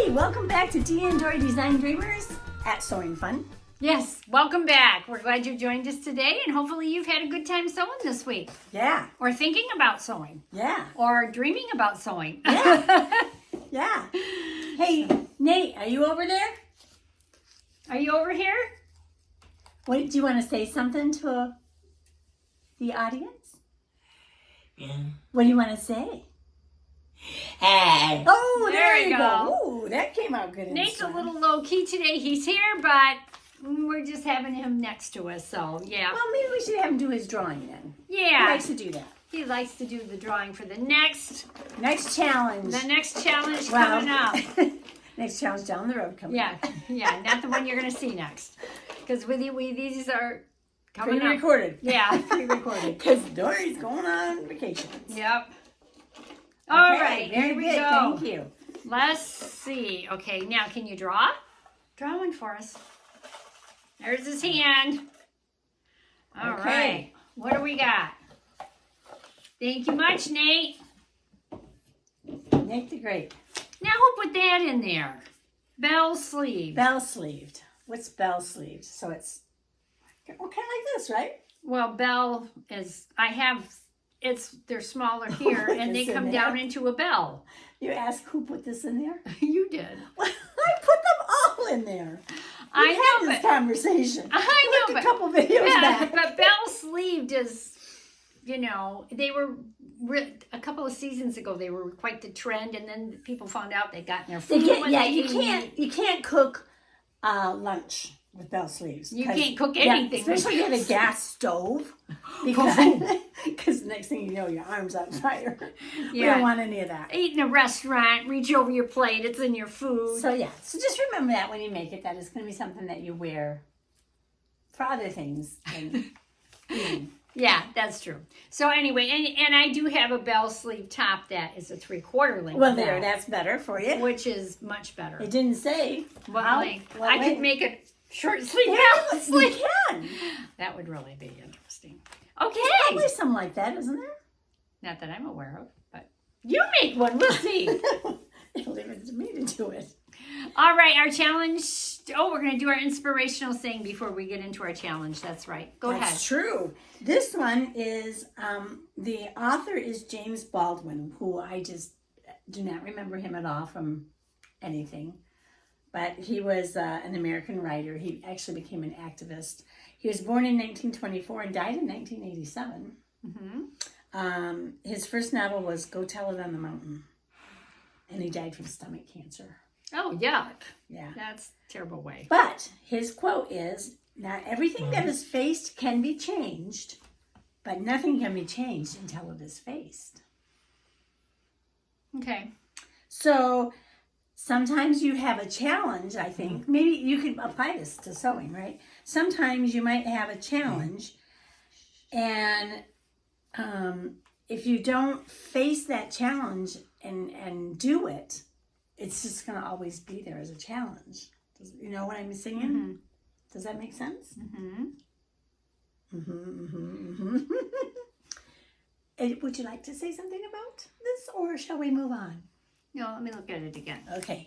Hey, welcome back to Dee and Dory Design Dreamers at Sewing Fun. Yes, welcome back. We're glad you joined us today, and hopefully you've had a good time sewing this week. Yeah. Or thinking about sewing. Yeah. Or dreaming about sewing. Yeah. Yeah. Hey, Nate, are you over there? Are you over here? Wait, do you want to say something to the audience? Yeah. What do you want to say? Hey. Oh, there you you go. Ooh, that came out good. Nate's a little low-key today. He's here, but we're just having him next to us, so yeah. Well, maybe we should have him do his drawing then. Yeah. He likes to do that. He likes to do the drawing for the next challenge. The next challenge coming up. Next challenge down the road coming up. Yeah, not the one you're going to see next. Because these are coming up. Pre-recorded. Yeah, pre-recorded. Because Dory's going on vacation. Yep. All Okay, right, very here we good. go. Thank you. Let's see. Okay, now can you draw? Draw one for us. There's his hand. All Okay. right. What do we got? Thank you much, Nate. Nate the Great. Now who put that in there? Bell sleeve. Bell sleeved. What's bell sleeved? So it's kind of like this, right? Well, bell is, they're smaller here, and they It's in come there. down into a bell. You ask who put this in there? You did. Well, I put them all in there. I We know, had this conversation. I know, Looked a couple videos Yeah, back. but bell sleeved is, they were a couple of seasons ago. They were quite the trend, and then people found out they got in their food. You can't cook lunch with bell sleeves. You can't cook anything with especially bell at a gas stove, because next thing you know, your arm's on fire. We Yeah. don't want any of that. Eat in a restaurant, reach over your plate. It's in your food. So so just remember that when you make it, that it's going to be something that you wear for other things than eating. Yeah, that's true. So anyway, and I do have a bell sleeve top that is a 3/4 length. Well, now, there, that's better for you. which is much better. It didn't say What how. length? what I could length. make a short sleeve Yeah, bell you sleeve. can. That would really be interesting. Okay. Probably something like that, isn't there? Not that I'm aware of, but you make one. We'll see. Leave it to me to do it. All right, our challenge. Oh, we're going to do our inspirational saying before we get into our challenge. That's right. Go ahead. That's true. This one is, the author is James Baldwin, who I just do not remember him at all from anything. But he was an American writer. He actually became an activist. He was born in 1924 and died in 1987. Mm-hmm. His first novel was Go Tell It on the Mountain. And he died from stomach cancer. Oh, yuck. Yeah. That's a terrible way. But his quote is, not everything that is faced can be changed, but nothing can be changed until it is faced. Okay. So sometimes you have a challenge, I think. Maybe you could apply this to sewing, right? Sometimes you might have a challenge, and if you don't face that challenge and do it, it's just going to always be there as a challenge. You know what I'm saying? Mm-hmm. Does that make sense? Mm-hmm. Would you like to say something about this, or shall we move on? No, let me look at it again. Okay.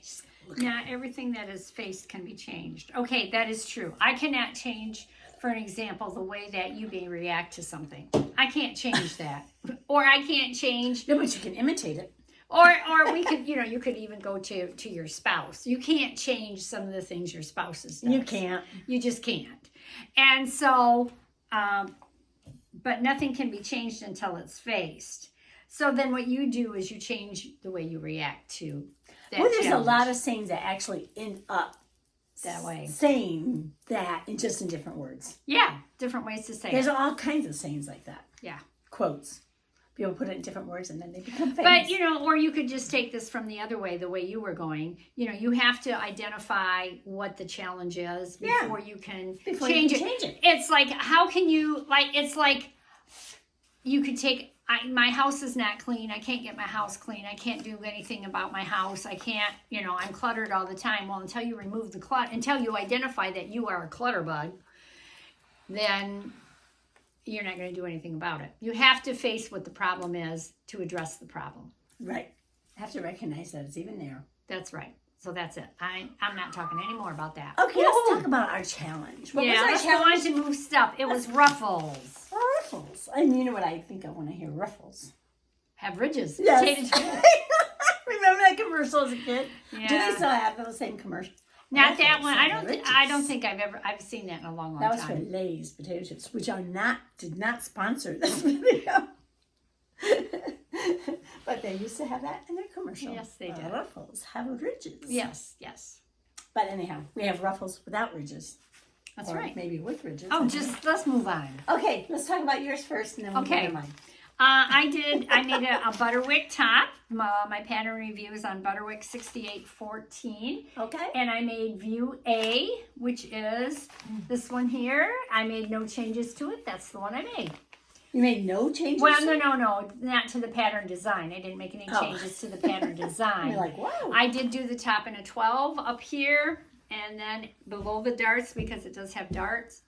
Not everything that is faced can be changed. Okay, that is true. I cannot change, for an example, the way that you may react to something. I can't change that. Or I can't change. No, but you can imitate it. Or we could, you could even go to your spouse. You can't change some of the things your spouse does. You can't. You just can't. And so, but nothing can be changed until it's faced. So then what you do is you change the way you react to that There's challenge. a lot of sayings that actually end up that way. saying that in just in different words. Yeah, different ways to say There's it. all kinds of sayings like that. Yeah. Quotes. People put it in different words and then they become famous. But, or you could just take this from the other way, the way you were going. You have to identify what the challenge is before you can change it. It's like, how can you, it's like you could take, my house is not clean. I can't get my house clean. I can't do anything about my house. I can't, I'm cluttered all the time. Well, until you remove the clutter, until you identify that you are a clutter bug, then you're not going to do anything about it. You have to face what the problem is to address the problem. Right. I have to recognize that it's even there. That's right. So that's it. I'm not talking any more about that. Okay, let's talk about our challenge. What was our let's go on challenge? to move stuff. It was ruffles. Ruffles. And you know what I think I want to hear? Ruffles. Have ridges. Yes. Potato- Remember that commercial as a kid? Yeah. Do they still have those same commercials? Not that Ruffles one. and I don't ridges. think I've seen that in a long That was for time. Lay's potato chips, which did not sponsor this video. But they used to have that in their commercial. Yes, they did. Ruffles have ridges. Yes, yes. But anyhow, we have ruffles without ridges. That's Or right. maybe with ridges. Oh, let's move on. Okay, let's talk about yours first and then we'll Okay. go to mine. I made a Butterick top. My pattern review is on Butterick 6814. Okay. And I made view A, which is this one here. I made no changes to it. That's the one I made. You made no changes? Well, to it? no, not to the pattern design. I didn't make any changes to the pattern design. You're like, whoa. I did do the top in a 12 up here, and then below the darts, because it does have darts.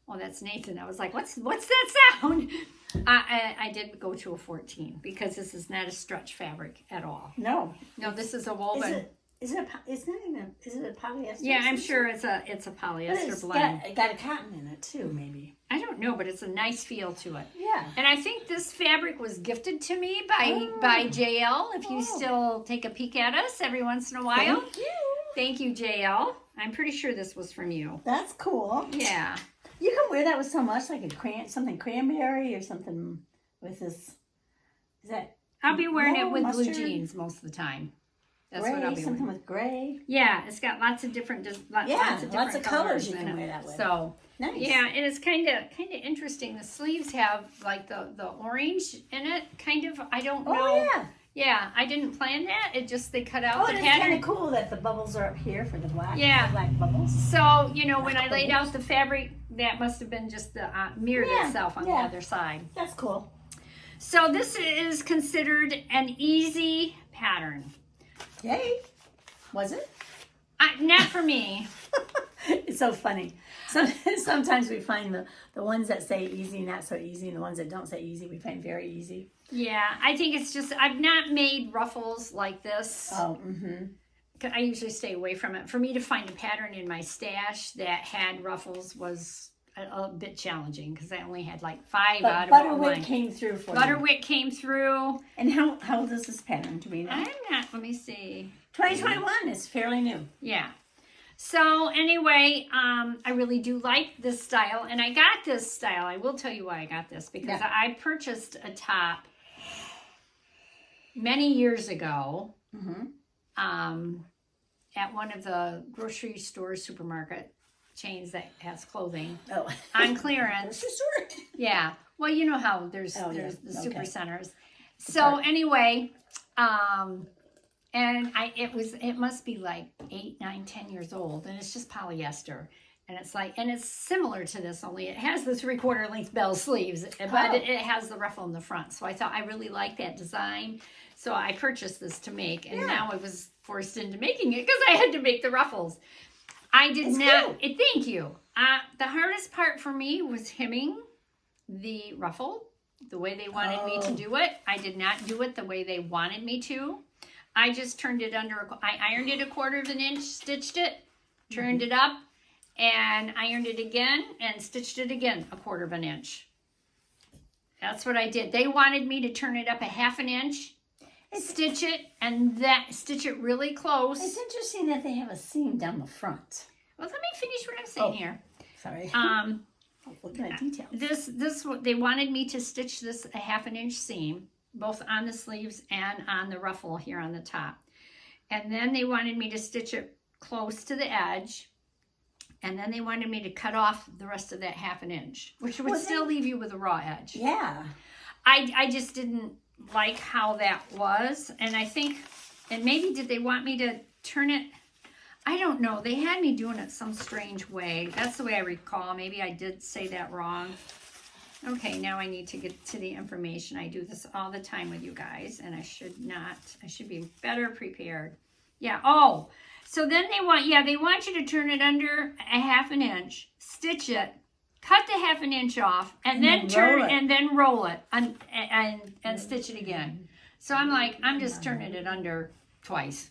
Oh, that's Nathan. I was like, what's that sound? I did go to a 14 because this is not a stretch fabric at all. No. No, this is a woven. Is it a polyester? Yeah, I'm system? sure it's a But polyester it's blend. got a cotton in it too, maybe. I don't know, but it's a nice feel to it. Yeah. And I think this fabric was gifted to me by JL. If you still take a peek at us every once in a while. Thank you. Thank you, JL. I'm pretty sure this was from you. That's cool. Yeah. You can wear that with so much, like something cranberry or something with this. Is that I'll be wearing it with blue mustard? jeans most of the time. That's gray? what I'll be Something wearing. with gray. Yeah, it's got lots of different, lots of colors you in can it. wear that with. So Nice. yeah, and it's kind of interesting. The sleeves have like the orange in it. Kind of. I don't know. Oh yeah. Yeah, I didn't plan that. It just they cut out Oh, the and it's kind pattern. of cool that the bubbles are up here for the black. Yeah. The black bubbles. So when I laid out the fabric, that must have been just the mirrored Yeah, itself on the yeah. other side. That's cool. So this is considered an easy pattern. Yay. Was it? Not for me. It's so funny. Sometimes we find the ones that say easy, not so easy, and the ones that don't say easy, we find very easy. Yeah, I think it's just, I've not made ruffles like this. Oh, mm-hmm. I usually stay away from it. For me to find a pattern in my stash that had ruffles was a bit challenging because I only had like 5 But out of all Butterick mine. came through for you. Butterick came through. And how old is this pattern? Do we know? I'm not, let me see. 2021 is fairly new. Yeah. So anyway, I really do like this style, and I got this style. I will tell you why I got this because Yeah. I purchased a top many years ago at one of the grocery store supermarket chains that has clothing Oh. on clearance. Grocery store. Yeah. Well, you know how there's Oh, yeah. there's the super Okay. centers. So anyway, and it must be like 8, 9, 10 years old, and it's just polyester. And it's like, and it's similar to this, only it has the 3/4 length bell sleeves, but it has the ruffle in the front. So I thought I really liked that design. So I purchased this to make, and now I was forced into making it because I had to make the ruffles. I did It's not, cute. thank you. The hardest part for me was hemming the ruffle the way they wanted me to do it. I did not do it the way they wanted me to. I just turned it I ironed it 1/4 of an inch, stitched it, turned it up, and ironed it again, and stitched it again 1/4 of an inch. That's what I did. They wanted me to turn it up 1/2 an inch, stitch it, and stitch it really close. It's interesting that they have a seam down the front. Well, let me finish what I'm saying here. Sorry. Looking at details. This they wanted me to stitch this 1/2 an inch seam, both on the sleeves and on the ruffle here on the top. And then they wanted me to stitch it close to the edge. And then they wanted me to cut off the rest of that 1/2 an inch, which would still leave you with a raw edge. Yeah. I just didn't like how that was. And I think, and maybe did they want me to turn it? I don't know. They had me doing it some strange way. That's the way I recall. Maybe I did say that wrong. Okay, now I need to get to the information. I do this all the time with you guys, and I should be better prepared. Yeah, oh, so then they want you to turn it under 1/2 an inch, stitch it, cut the 1/2 an inch off, and then roll it and stitch it again. So I'm like, I'm just turning it under twice.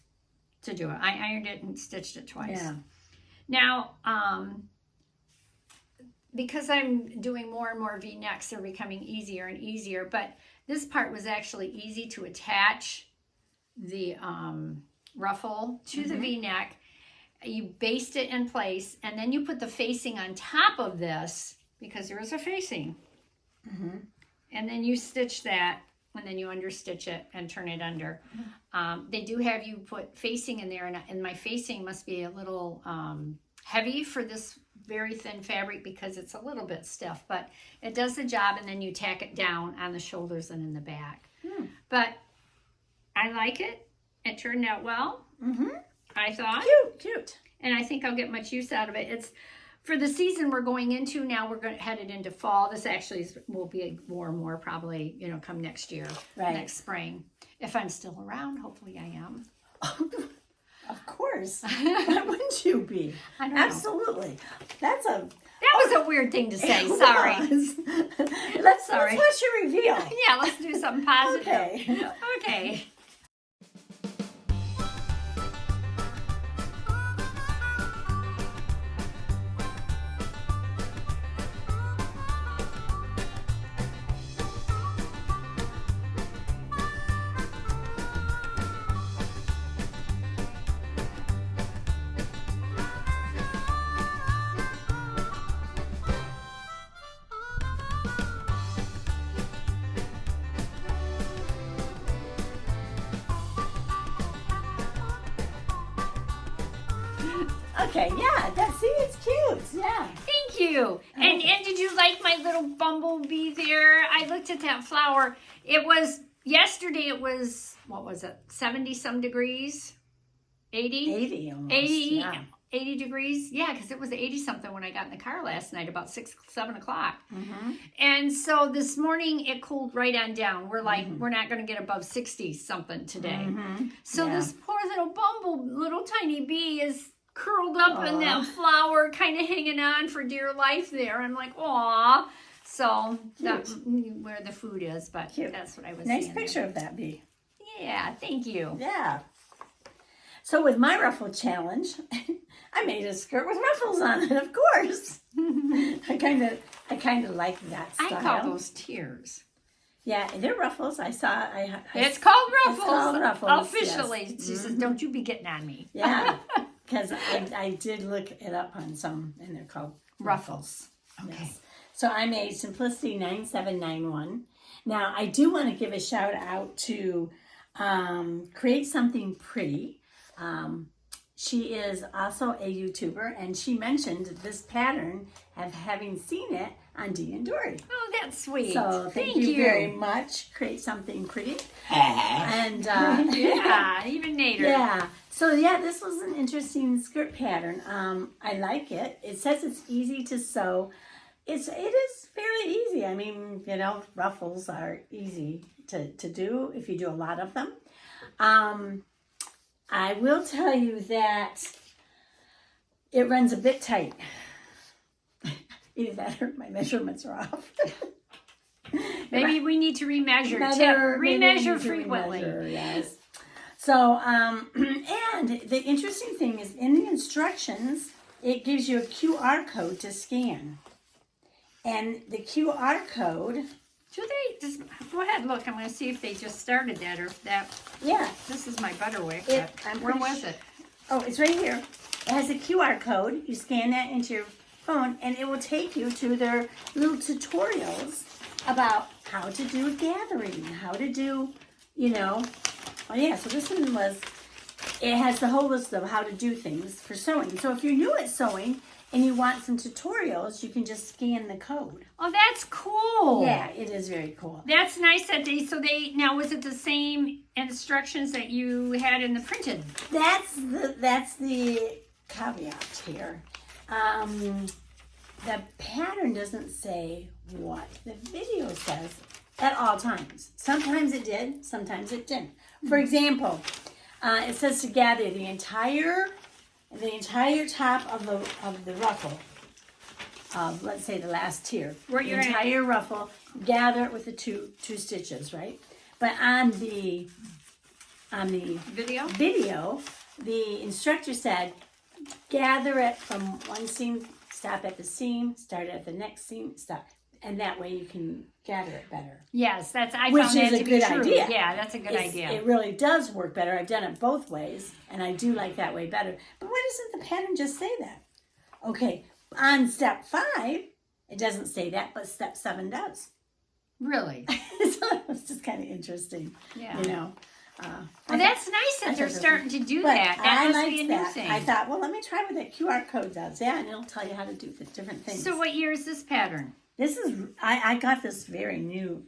to do it. I ironed it and stitched it twice. Yeah. Now, because I'm doing more and more V-necks, they're becoming easier and easier, but this part was actually easy to attach the ruffle to the V-neck. You baste it in place, and then you put the facing on top of this, because there is a facing. And then you stitch that, and then you understitch it and turn it under. They do have you put facing in there, and my facing must be a little heavy for this very thin fabric because it's a little bit stiff, but it does the job, and then you tack it down on the shoulders and in the back. But I like it. It turned out well. I thought. Cute. And I think I'll get much use out of it. It's for the season we're going into now. We're headed into fall. This actually will be more and more probably, come next year, next spring. If I'm still around, hopefully I am. Of course. Why wouldn't you be? I don't know. Absolutely. That was a weird thing to say. Sorry. Let's watch your reveal. Yeah, let's do something positive. Okay. Okay, yeah, it's cute, yeah. Thank you. And did you like my little bumblebee there? I looked at that flower. Yesterday it was, what was it, 70 some degrees? 80? 80 almost, 80 degrees? Yeah, because it was 80 something when I got in the car last night, about 7 o'clock. And so this morning it cooled right on down. We're like, we're not going to get above 60 something today. So this poor little tiny bee is curled up in that flower, kind of hanging on for dear life there. I'm like, aw. So that's where the food is, but that's what I was Nice seeing picture there. of that bee. Yeah, thank you. Yeah. So with my ruffle challenge, I made a skirt with ruffles on it, of course. I kind of like that style. I call those tears. Yeah, they're ruffles. It's called ruffles. It's called ruffles. Officially. Yes. She says, don't you be getting on me. Yeah, because I did look it up on some, and they're called ruffles. Okay. Yes. So I made Simplicity 9791. Now, I do want to give a shout out to Create Something Pretty. She is also a YouTuber, and she mentioned this pattern of having seen it on Dee and Dory. Oh, that's sweet. So thank you very much. Create Something Pretty. And yeah, even Nader. Yeah. So yeah, this was an interesting skirt pattern. I like it. It says it's easy to sew. It is fairly easy. I mean, ruffles are easy to do if you do a lot of them. I will tell you that it runs a bit tight. Either that or my measurements are off. Maybe we need to remeasure. Remeasure frequently. Yes. So, and the interesting thing is in the instructions, it gives you a QR code to scan. And the QR code... Do they just go ahead and look? I'm going to see if they just started that or if that. Yeah. This is my Butterick. Where was it? Oh, it's right here. It has a QR code. You scan that into your phone, and it will take you to their little tutorials about how to do a gathering, how to do, Oh yeah. So this one it has the whole list of how to do things for sewing. So if you're new at sewing and you want some tutorials, you can just scan the code. Oh, that's cool. Yeah, it is very cool. That's nice that now was it the same instructions that you had in the printed? That's the caveat here. The pattern doesn't say what the video says at all times. Sometimes it did, sometimes it didn't. For example, it says to gather the entire top of the ruffle, let's say the last tier, entire ruffle, gather it with the two stitches, right? But on the video, the instructor said, gather it from one seam, stop at the seam, start at the next seam, stop. And that way you can gather it better. Yes, I Which found that is a to be good true. idea. Yeah, that's a good idea. It really does work better. I've done it both ways, and I do like that way better. But why doesn't the pattern just say that? Okay, on step 5, it doesn't say that, but step 7 does. Really? So it's just kind of interesting, Yeah. you know. Well, that's nice that they're starting to do that. That I must be a liked new that. thing. I thought, well, let me try what that QR code does. Yeah, and it'll tell you how to do the different things. So what year is this pattern? This is, I got this very new,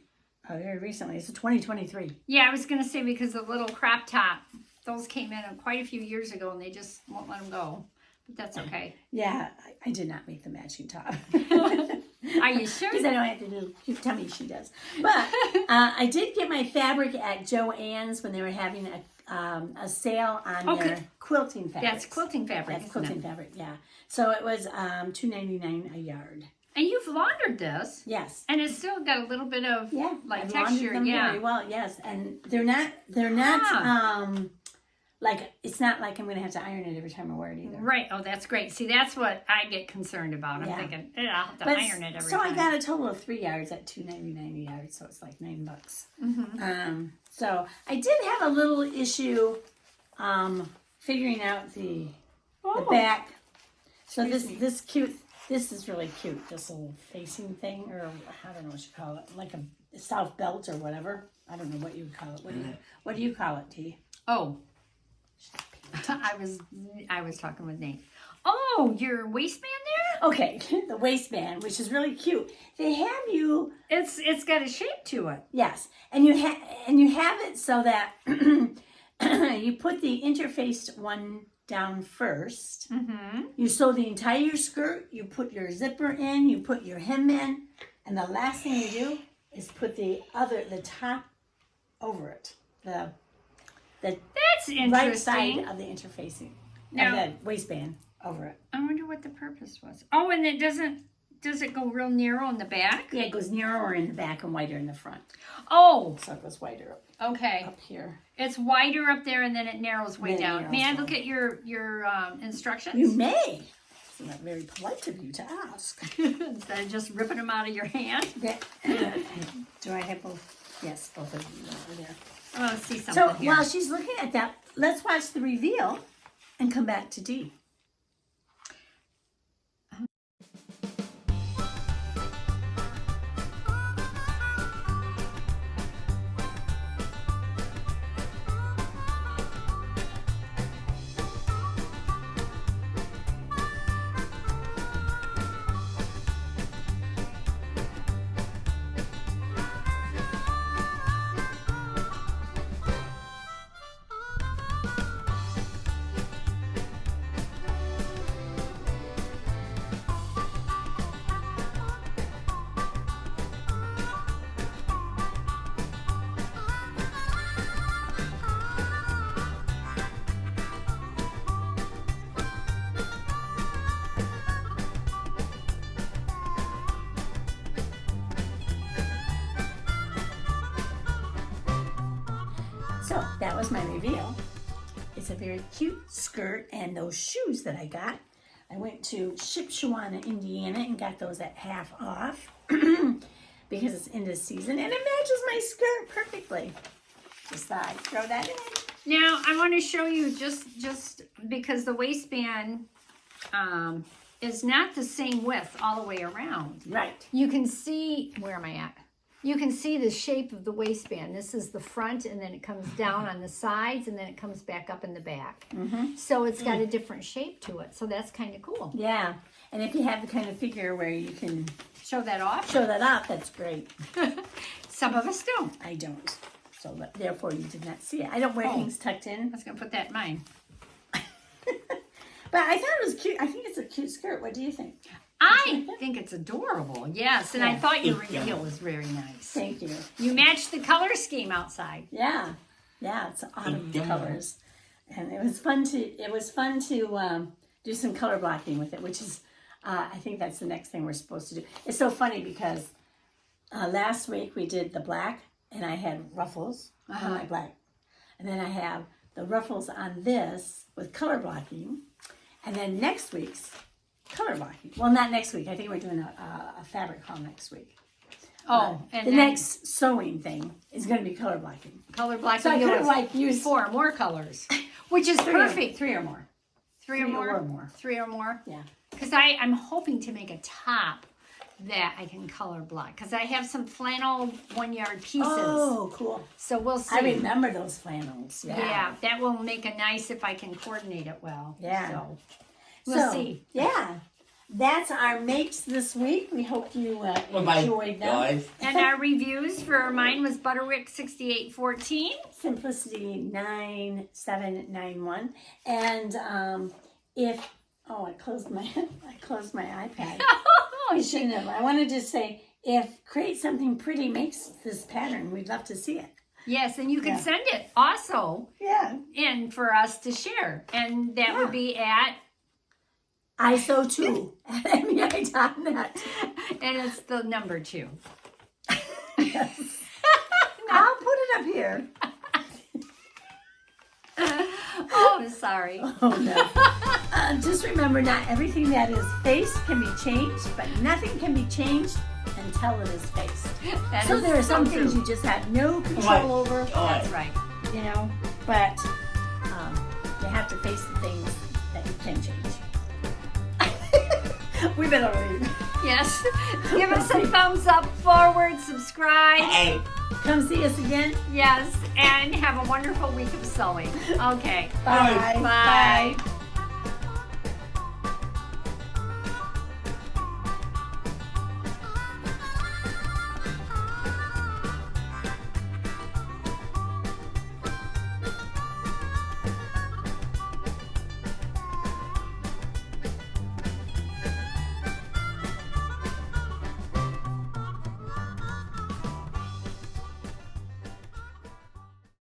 very recently. It's a 2023. Yeah, I was going to say because the little crop top, those came in quite a few years ago and they just won't let them go. But that's okay. Yeah, I did not make the matching top. Are you sure? Because I don't have to do, you tell me she does. But I did get my fabric at JoAnn's when they were having a sale on their quilting fabric. That's quilting fabric. That's quilting fabric, yeah. So it was $2.99 a yard. And you've laundered this. Yes. And it's still got a little bit of like I've texture. laundered them Yeah. very well, yes. And they're not like, it's not like I'm going to have to iron it every time I wear it either. Right. Oh, that's great. See, that's what I get concerned about. I'm thinking, I'll have to iron it every time. So I got a total of 3 yards at $2.99 a yard, so it's like $9. Mm-hmm. So I did have a little issue figuring out the back. So this is really cute. This little facing thing, or I don't know what you call it, like a south belt or whatever. I don't know what you would call it. What do you call it, T? Oh. I was talking with Nate. Oh, your waistband there? Okay, the waistband, which is really cute. They have you. It's got a shape to it. Yes, and you have it so that you put the interfaced one down first. Mm-hmm. You sew the entire skirt. You put your zipper in. You put your hem in, and the last thing you do is put the top over it. That's interesting. Right side of the interfacing of the waistband over it. I wonder what the purpose was. Oh, and it does it go real narrow in the back? Yeah, it goes narrower in the back and wider in the front. Oh. So it goes wider Okay. up here. It's wider up there and then it narrows way down. Narrows May I down. look at your instructions? You may. It's not very polite of you to ask. Instead of just ripping them out of your hand. Do I have both? Yes, both of them over there. I want to see something So here. while she's looking at that, let's watch the reveal and come back to D. So that was my reveal. It's a very cute skirt, and those shoes that I got, I went to Shipshewana, Indiana, and got those at half off because it's end of season, and it matches my skirt perfectly. Just thought I'd throw that in. Now, I want to show you just because the waistband is not the same width all the way around. Right. You can see, where am I at? You can see the shape of the waistband. This is the front, and then it comes down on the sides, and then it comes back up in the back. Mm-hmm. So it's got a different shape to it. So that's kind of cool. Yeah. And if you have the kind of figure where you can Show that off. show that off, that's great. Some of us don't. I don't. So therefore you did not see it. I don't wear things tucked in. I was going to put that in mine. But I thought it was cute. I think it's a cute skirt. What do you think? I think it's adorable. Yes, and I Yeah. thought your reveal was very nice. Thank you. You matched the color scheme outside. Yeah. Yeah, it's autumn colors. And it was fun to do some color blocking with it, which is I think that's the next thing we're supposed to do. It's so funny because last week we did the black, and I had ruffles on my black. And then I have the ruffles on this with color blocking, and then next week's color blocking. Well, not next week. I think we're doing a fabric haul next week. Oh, and the then next sewing thing is going to be color blocking. color blocking. So I could have like used 4 more colors, which is perfect. Three or more. Three or more. Or more. 3 or more. Yeah. Because I'm hoping to make a top that I can color block. Because I have some flannel 1-yard pieces. Oh, cool. So we'll see. I remember those flannels. Yeah, that will make a nice if I can coordinate it well. Yeah. So we'll see. Yeah. That's our makes this week. We hope you enjoyed them. Guys. And our reviews for mine was Butterick 6814. Simplicity 9791. And I closed my iPad. I shouldn't have. I wanted to say, if Create Something Pretty makes this pattern, we'd love to see it. Yes, and you can send it also Yeah. in for us to share. And that would be at, I sew too at MEI.net. and it's the number 2. Yes. I'll put it up here. Oh, I'm sorry. Oh no. Just remember, not everything that is faced can be changed, but nothing can be changed until it is faced. That So is there are some true. things you just have no control over, That's right. you know, but you have to face the things that you can change. We better leave. Yes. Give us a thumbs up, forward, subscribe. Hey. Come see us again. Yes. And have a wonderful week of sewing. Okay. Bye. Bye.